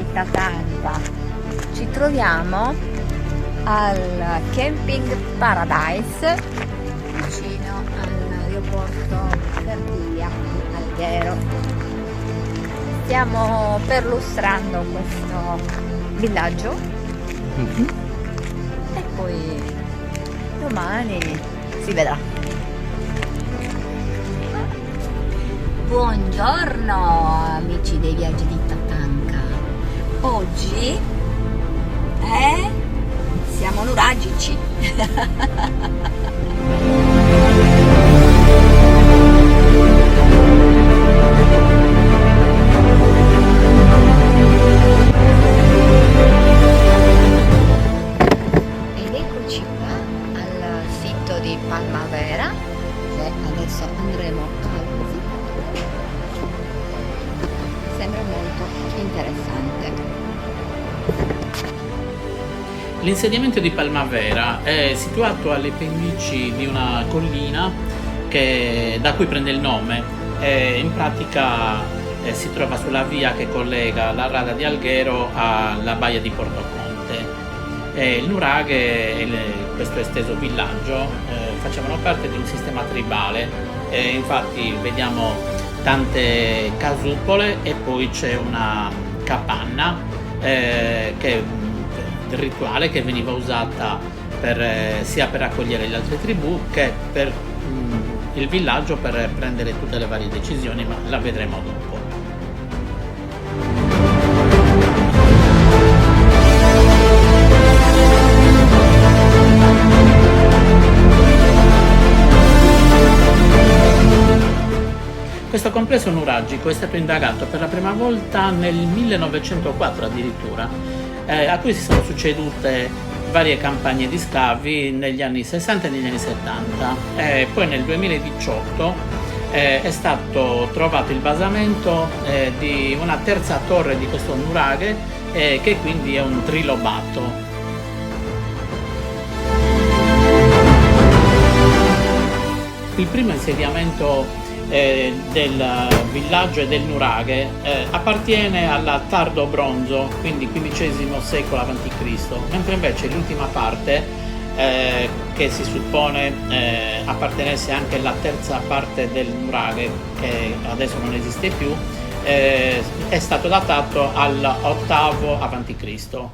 di Tatanka. Ci troviamo al Camping Paradise vicino all'aeroporto Fertilia di Alghero. Stiamo perlustrando questo villaggio e poi domani si vedrà. Buongiorno amici dei viaggi di Tatanka. Oggi siamo nuragici. Ed eccoci qua al sito di Palmavera, che adesso andremo a visitare. Sembra molto interessante. L'insediamento di Palmavera è situato alle pendici di una collina da cui prende il nome. In pratica si trova sulla via che collega la rada di Alghero alla baia di Portoconte. Il nuraghe e questo esteso villaggio facevano parte di un sistema tribale, infatti vediamo tante casupole e poi c'è una capanna rituale che veniva usata sia per accogliere le altre tribù che per il villaggio per prendere tutte le varie decisioni, ma la vedremo dopo. Questo complesso nuragico è stato indagato per la prima volta nel 1904 addirittura, a cui si sono succedute varie campagne di scavi negli anni 60 e negli anni 70. Poi nel 2018 è stato trovato il basamento di una terza torre di questo nuraghe, che quindi è un trilobato. Il primo insediamento del villaggio e del nuraghe appartiene al tardo bronzo, quindi XV secolo a.C., mentre invece l'ultima parte, che si suppone appartenesse anche alla terza parte del nuraghe, che adesso non esiste più, è stato datato all'8 a.C.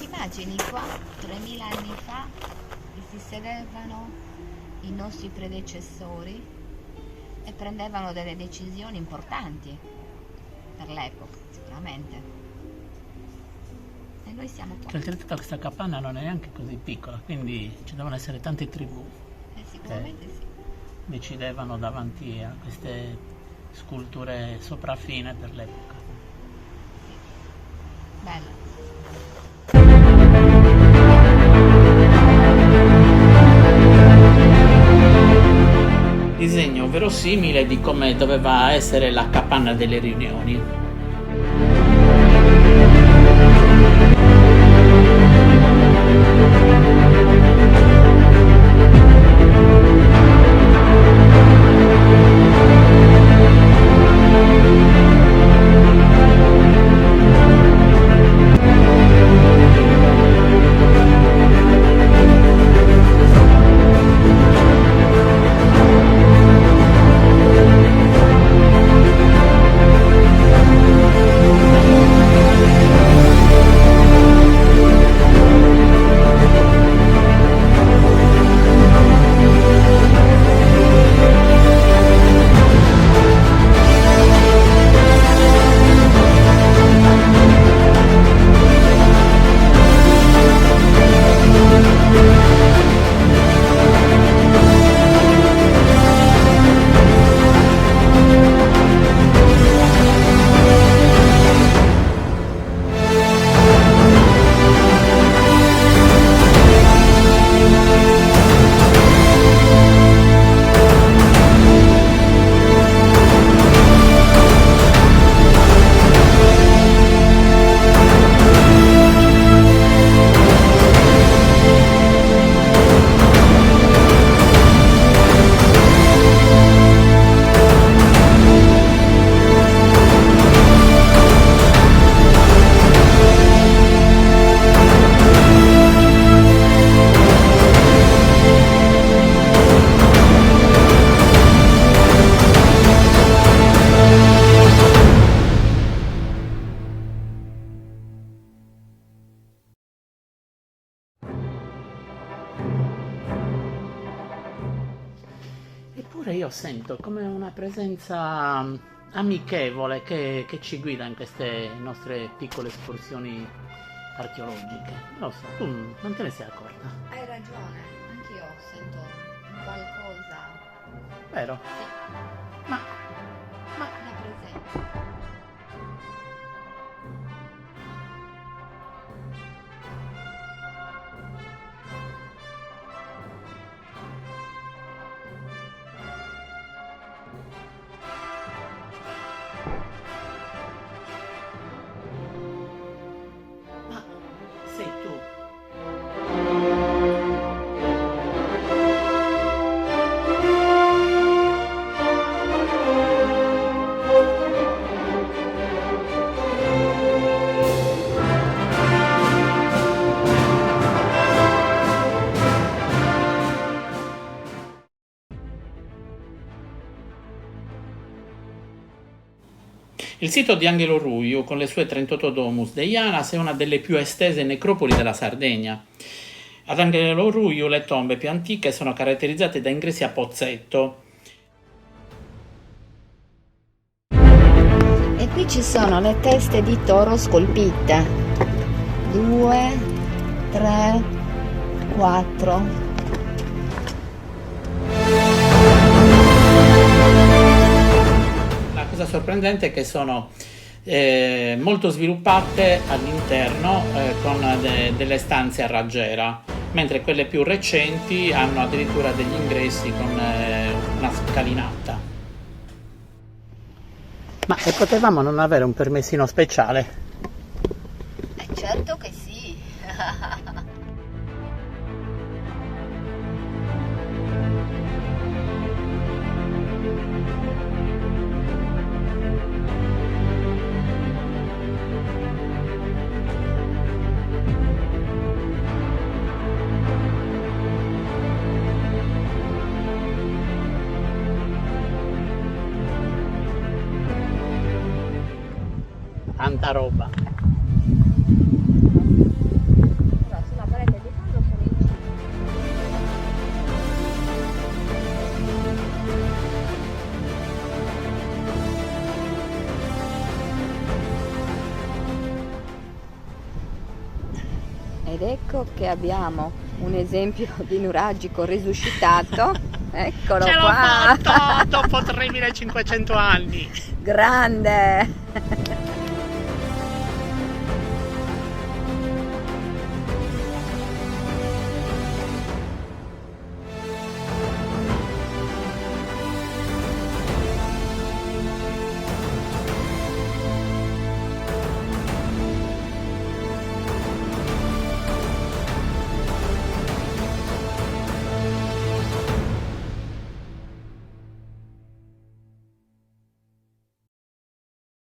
Immagini qua, 3000 anni fa, si sedevano i nostri predecessori e prendevano delle decisioni importanti per l'epoca, sicuramente. E noi siamo qua. Oltretutto questa capanna non è neanche così piccola, quindi ci devono essere tante tribù Sicuramente sì. decidevano davanti a queste sculture sopraffine per l'epoca. Bella. Disegno verosimile di come doveva essere la capanna delle riunioni. Eppure io sento come una presenza amichevole che ci guida in queste nostre piccole escursioni archeologiche. Non lo so, tu non te ne sei accorta? Hai ragione, anch'io sento qualcosa. Vero? Sì, Ma una presenza. ma sei tu? Il sito di Angelo Ruiu, con le sue 38 domus deianas, è una delle più estese necropoli della Sardegna. Ad Angelo Ruiu le tombe più antiche sono caratterizzate da ingressi a pozzetto. E qui ci sono le teste di toro scolpite. 2, 3, 4. La cosa sorprendente è che sono molto sviluppate all'interno con delle stanze a raggiera, mentre quelle più recenti hanno addirittura degli ingressi con una scalinata. Ma potevamo non avere un permessino speciale? Certo che sì. Tanta roba. Sulla parete di fondo sono incisi. Ed ecco che abbiamo un esempio di nuragico risuscitato. Eccolo Ce l'ho qua. fatto dopo 3500 anni. Grande.